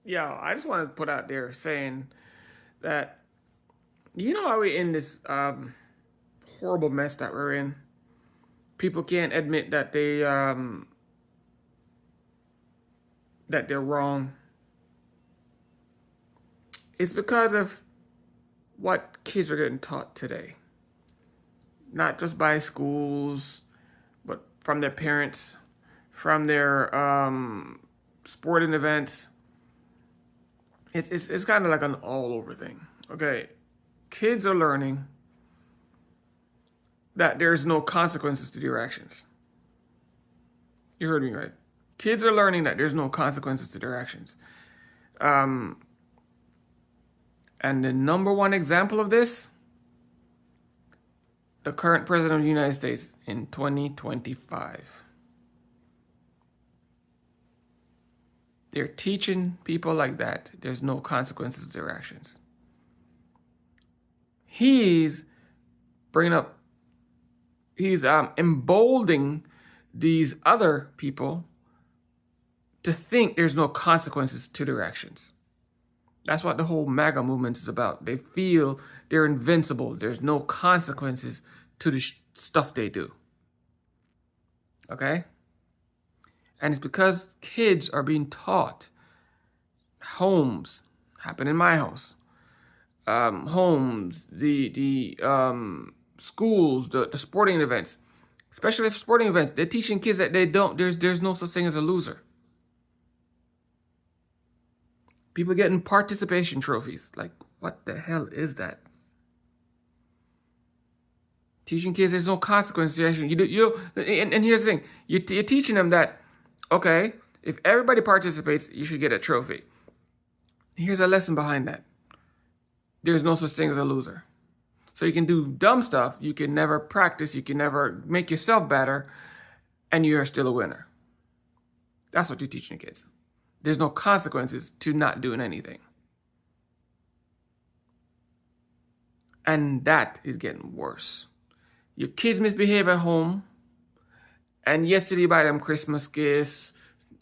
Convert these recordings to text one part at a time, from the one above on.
Yeah, I just want to put out there saying that you know how we're in this horrible mess that we're in. People can't admit that they're wrong. It's because of what kids are getting taught today, not just by schools, but from their parents, from their sporting events. It's kind of like an all over thing. Okay, kids are learning that there's no consequences to their actions. You heard me right. Kids are learning that there's no consequences to their actions. Um, and the number one example of this, the current president of the United States in 2025. They're teaching people like that there's no consequences to their actions. He's bringing up, he's emboldening these other people to think there's no consequences to their actions. That's what the whole MAGA movement is about. They feel they're invincible. There's no consequences to the stuff they do. Okay? And it's because kids are being taught. Homes, happen in my house. Homes, the schools, the sporting events, especially sporting events, they're teaching kids that there's no such thing as a loser. People getting participation trophies. Like, what the hell is that? Teaching kids there's no consequence to action. And here's the thing: you're teaching them that, okay, if everybody participates, you should get a trophy. Here's a lesson behind that: there's no such thing as a loser. So you can do dumb stuff, you can never practice, you can never make yourself better, and you are still a winner. That's what you're teaching kids. There's no consequences to not doing anything. And that is getting worse. Your kids misbehave at home, and yesterday you buy them Christmas gifts,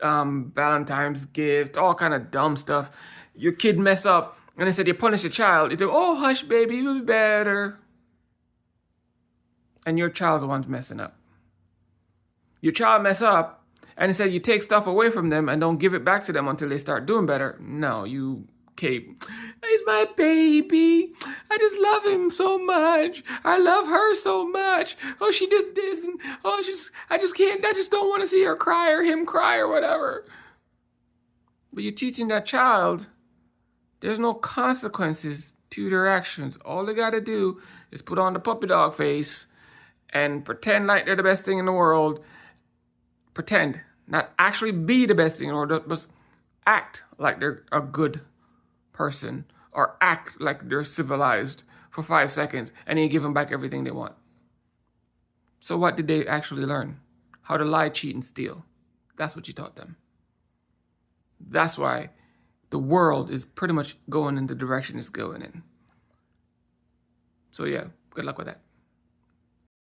Valentine's gift, all kind of dumb stuff. Your kid mess up, and they said you punish your child. You think, oh, hush, baby, you'll be better. And your child's the one's messing up. Your child mess up, and instead you take stuff away from them and don't give it back to them until they start doing better. No, you cave. He's my baby. I just love him so much. I love her so much. Oh, she did this, and oh, I just don't want to see her cry or him cry or whatever. But you're teaching that child there's no consequences to their actions. All they gotta do is put on the puppy dog face and pretend like they're the best thing in the world. Pretend, not actually be the best thing in the world, but act like they're a good person or act like they're civilized for 5 seconds, and then you give them back everything they want. So what did they actually learn? How to lie, cheat, and steal. That's what you taught them. That's why the world is pretty much going in the direction it's going in. So yeah, good luck with that.